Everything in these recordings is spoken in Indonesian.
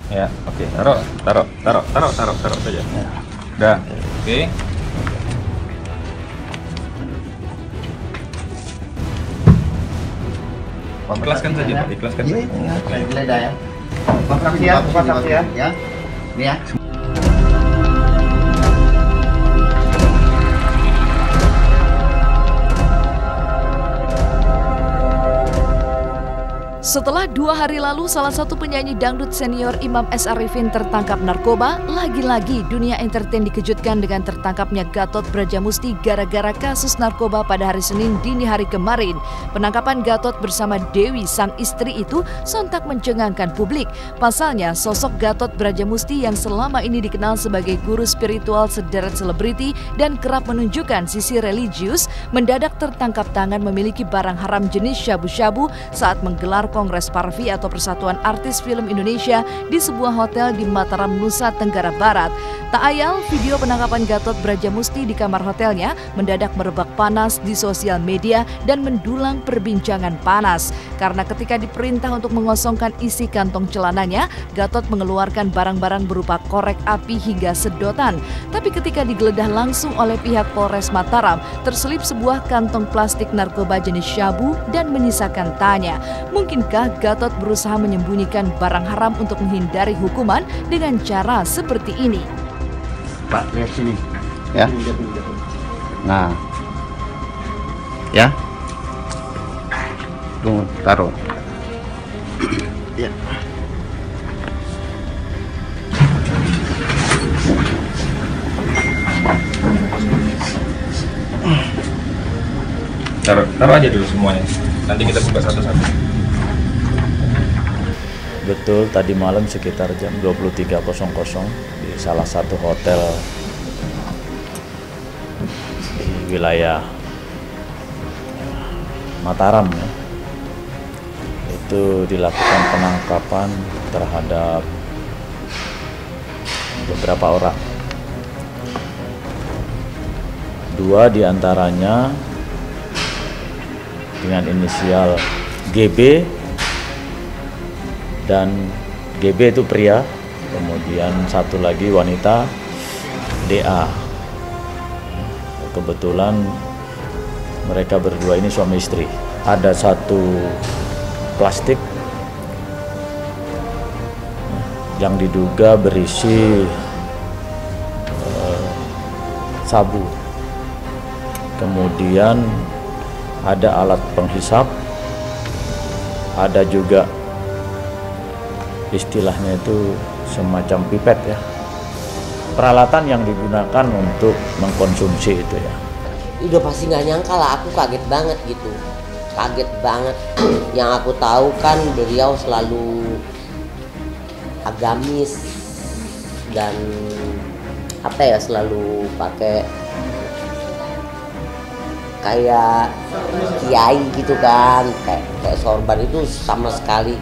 Ya, oke. Taruh saja. Ya. Udah. Oke. Ikhlaskan saja, Pak. Ikhlaskan Ini saja. geledah ya. Bukan saksi ya, bukan saksi ya. Ya. Ini ya. Setelah 2 hari lalu, salah satu penyanyi dangdut senior Imam S. Arifin tertangkap narkoba, lagi-lagi dunia entertain dikejutkan dengan tertangkapnya Gatot Brajamusti gara-gara kasus narkoba pada hari Senin dini hari kemarin. Penangkapan Gatot bersama Dewi, sang istri itu, sontak mencengangkan publik. Pasalnya, sosok Gatot Brajamusti yang selama ini dikenal sebagai guru spiritual sederet selebriti dan kerap menunjukkan sisi religius, mendadak tertangkap tangan memiliki barang haram jenis syabu-syabu saat menggelar Kongres Parvi atau Persatuan Artis Film Indonesia di sebuah hotel di Mataram, Nusa Tenggara Barat. Tak ayal, video penangkapan Gatot Brajamusti di kamar hotelnya mendadak merebak panas di sosial media dan mendulang perbincangan panas. Karena ketika diperintah untuk mengosongkan isi kantong celananya, Gatot mengeluarkan barang-barang berupa korek api hingga sedotan. Tapi ketika digeledah langsung oleh pihak Polres Mataram, terselip sebuah kantong plastik narkoba jenis syabu dan menyisakan tanya, mungkinkah Gatot berusaha menyembunyikan barang haram untuk menghindari hukuman dengan cara seperti ini? Pak, lihat sini. Ya. Nah. Ya. Tunggu, taruh. Ya. Taruh aja dulu semuanya. Nanti kita buka satu-satu. Betul, tadi malam sekitar jam 23.00 di salah satu hotel di wilayah Mataram ya, itu dilakukan penangkapan terhadap beberapa orang. 2 diantaranya dengan inisial GB, dan GB itu pria, kemudian satu lagi wanita, DA. Kebetulan mereka berdua ini suami istri. Ada satu plastik yang diduga berisi sabu. Kemudian ada alat penghisap, ada juga istilahnya itu semacam pipet ya, peralatan yang digunakan untuk mengkonsumsi itu ya. Udah pasti nggak nyangka lah, aku kaget banget gitu, kaget banget. Yang aku tahu kan beliau selalu agamis dan apa ya, selalu pakai kayak kiai gitu kan, kayak sorban. Itu sama sekali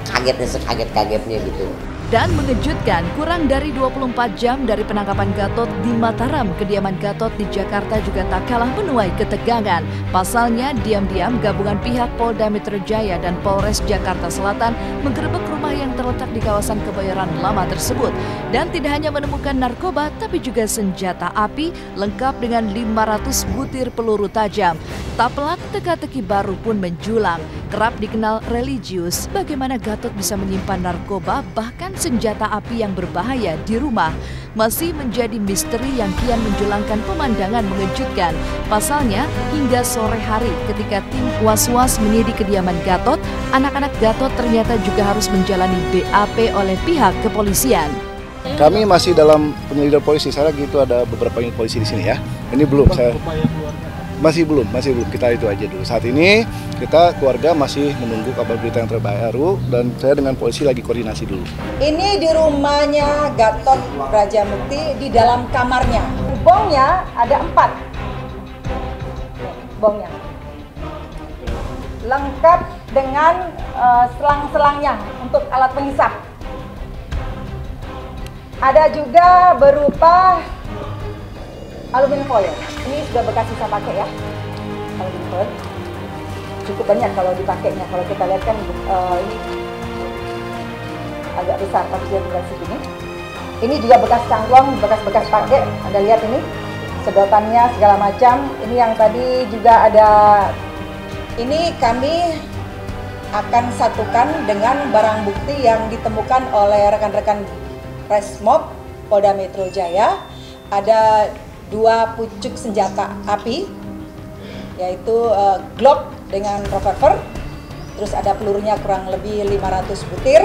kagetnya, sekaget-kagetnya gitu. Dan mengejutkan, kurang dari 24 jam dari penangkapan Gatot di Mataram, kediaman Gatot di Jakarta juga tak kalah menuai ketegangan. Pasalnya, diam-diam gabungan pihak Polda Metro Jaya dan Polres Jakarta Selatan menggerebek rumah yang terletak di kawasan Kebayoran Lama tersebut. Dan tidak hanya menemukan narkoba, tapi juga senjata api lengkap dengan 500 butir peluru tajam. Tak pelak, teka-teki baru pun menjulang. Kerap dikenal religius, bagaimana Gatot bisa menyimpan narkoba bahkan senjata api yang berbahaya di rumah masih menjadi misteri yang kian menjulangkan pemandangan mengejutkan. Pasalnya, hingga sore hari ketika tim was-was menyidik kediaman Gatot, anak-anak Gatot ternyata juga harus menjalani BAP oleh pihak kepolisian. Kami masih dalam penyelidikan polisi. Saya lagi itu ada beberapa unit polisi di sini ya. Ini belum saya. Masih belum. Kita itu aja dulu. Saat ini kita keluarga masih menunggu kabar berita yang terbaru dan saya dengan polisi lagi koordinasi dulu. Ini di rumahnya Gatot Brajamusti, di dalam kamarnya. Bongnya ada 4. Bongnya lengkap dengan selang-selangnya untuk alat penghisap. Ada juga berupa aluminium foil. Ini sudah bekas sisa pakai ya. Aluminium foil cukup banyak kalau dipakainya. Kalau kita lihat kan ini agak besar tapi dia tinggal segini. Ini juga bekas cangklong, bekas-bekas pakai. Anda lihat ini sedotannya segala macam. Ini yang tadi juga ada. Ini kami akan satukan dengan barang bukti yang ditemukan oleh rekan-rekan Resmob Polda Metro Jaya. Ada 2 pucuk senjata api, yaitu Glock dengan revolver. Terus ada pelurunya kurang lebih 500 butir.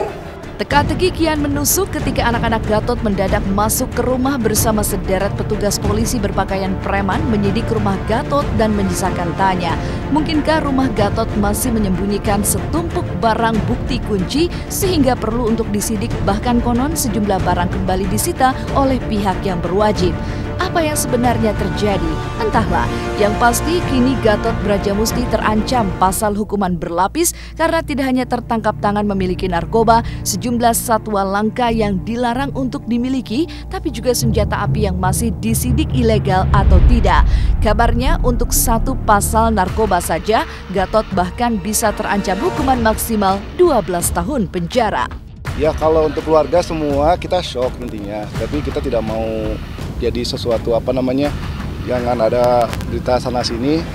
Teka-teki kian menusuk ketika anak-anak Gatot mendadak masuk ke rumah bersama sederet petugas polisi berpakaian preman menyidik rumah Gatot dan menyisakan tanya. Mungkinkah rumah Gatot masih menyembunyikan setumpuk barang bukti kunci sehingga perlu untuk disidik, bahkan konon sejumlah barang kembali disita oleh pihak yang berwajib. Apa yang sebenarnya terjadi? Entahlah. Yang pasti kini Gatot Brajamusti terancam pasal hukuman berlapis karena tidak hanya tertangkap tangan memiliki narkoba, sejumlah satwa langka yang dilarang untuk dimiliki, tapi juga senjata api yang masih disidik ilegal atau tidak. Kabarnya untuk 1 pasal narkoba saja, Gatot bahkan bisa terancam hukuman maksimal 12 tahun penjara. Ya kalau untuk keluarga semua kita shock nantinya, tapi kita tidak mau jadi sesuatu jangan ada berita sana sini.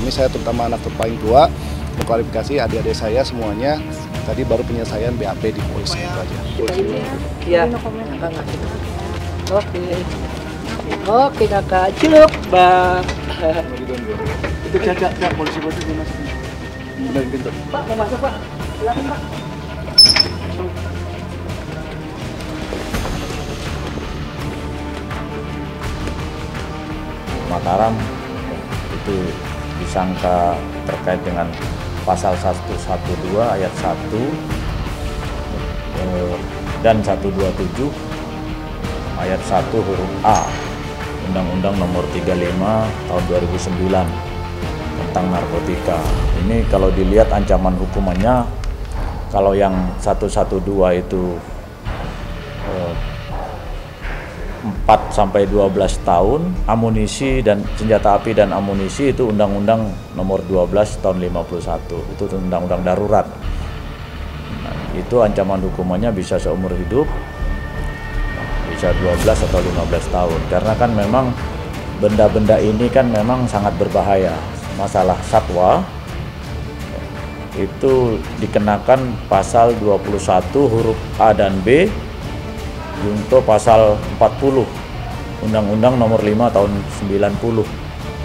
Saya terutama anak paling tua mengklarifikasi adik-adik saya semuanya tadi baru penyelesaian BAP di polisi itu aja. Iya. Oke kakak, celup bang. Itu jaga polisi mas. Pak mau masuk pak, silakan pak. Mataram itu disangka terkait dengan pasal 112 ayat 1 dan 127 ayat 1 huruf A Undang-Undang Nomor 35 tahun 2009 tentang narkotika. Ini kalau dilihat ancaman hukumannya, kalau yang 112 itu 4 sampai 12 tahun, amunisi dan senjata api dan amunisi itu Undang-Undang Nomor 12 tahun 51, itu Undang-Undang darurat. Nah, itu ancaman hukumannya bisa seumur hidup, bisa 12 atau 15 tahun. Karena kan memang benda-benda ini kan memang sangat berbahaya. Masalah satwa itu dikenakan pasal 21 huruf A dan B junto pasal 40 Undang-Undang Nomor 5 tahun 90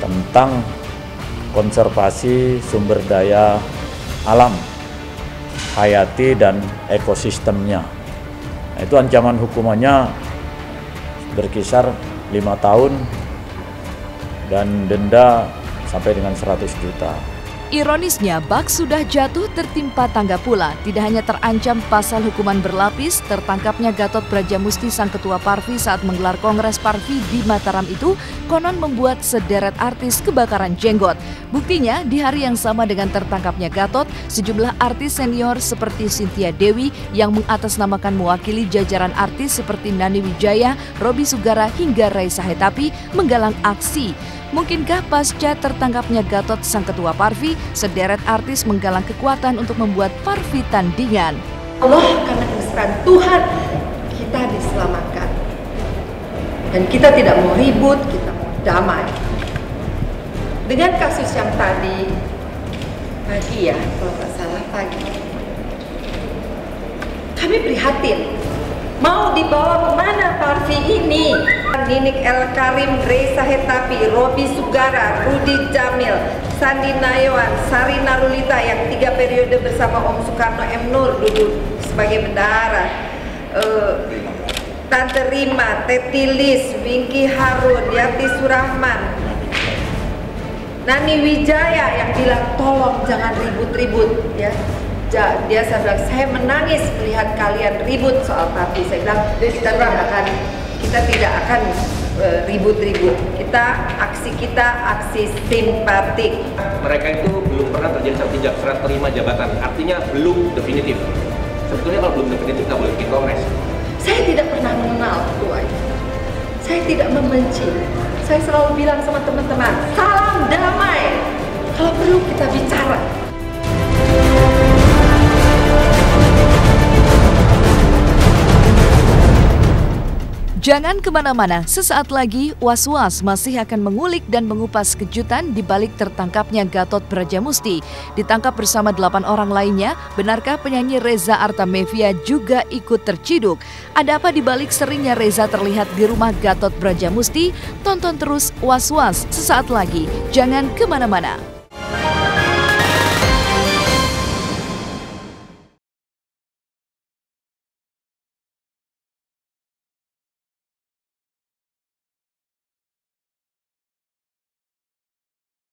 tentang konservasi sumber daya alam, hayati dan ekosistemnya. Nah, itu ancaman hukumannya berkisar 5 tahun dan denda sampai dengan 100 juta. Ironisnya, bak sudah jatuh tertimpa tangga pula. Tidak hanya terancam pasal hukuman berlapis, tertangkapnya Gatot Brajamusti sang ketua Parvi saat menggelar Kongres Parvi di Mataram itu konon membuat sederet artis kebakaran jenggot. Buktinya, di hari yang sama dengan tertangkapnya Gatot, sejumlah artis senior seperti Cynthia Dewi yang mengatasnamakan mewakili jajaran artis seperti Nani Wijaya, Robby Sugara hingga Raisa Hetapi menggalang aksi. Mungkinkah pasca tertangkapnya Gatot sang ketua Parvi, sederet artis menggalang kekuatan untuk membuat Parvi tandingan? Allah, karena kebesaran Tuhan kita diselamatkan. Dan kita tidak mau ribut, kita mau damai. Dengan kasus yang tadi pagi ya, kalau nggak salah pagi, kami prihatin. Mau dibawa kemana Parvi ini? Ninik El Karim, Raisa Hetapi, Robby Sugara, Rudy Jamil, Sandi Nayawan, Sari Narulita yang 3 periode bersama Om Soekarno M. Nur duduk sebagai bendahara, Tante Rima, Teti Lis, Wingky Harun, Yati Surahman, Nani Wijaya yang bilang tolong jangan ribut-ribut ya. Saya bilang saya menangis melihat kalian ribut soal Parvi. Saya bilang kita tidak akan ribut-ribut. Aksi kita aksi simpatik. Mereka itu belum pernah terjadi serah terima jabatan. Artinya belum definitif. Sebetulnya kalau belum definitif nggak boleh bikin kongres. Saya tidak pernah mengenal ketua itu. Saya tidak membenci. Saya selalu bilang sama teman-teman, salam damai. Kalau perlu kita bicara. Jangan kemana-mana, sesaat lagi Was-Was masih akan mengulik dan mengupas kejutan di balik tertangkapnya Gatot Brajamusti. Ditangkap bersama 8 orang lainnya, benarkah penyanyi Reza Artamevia juga ikut terciduk? Ada apa di balik seringnya Reza terlihat di rumah Gatot Brajamusti? Tonton terus Was-Was sesaat lagi, jangan kemana-mana.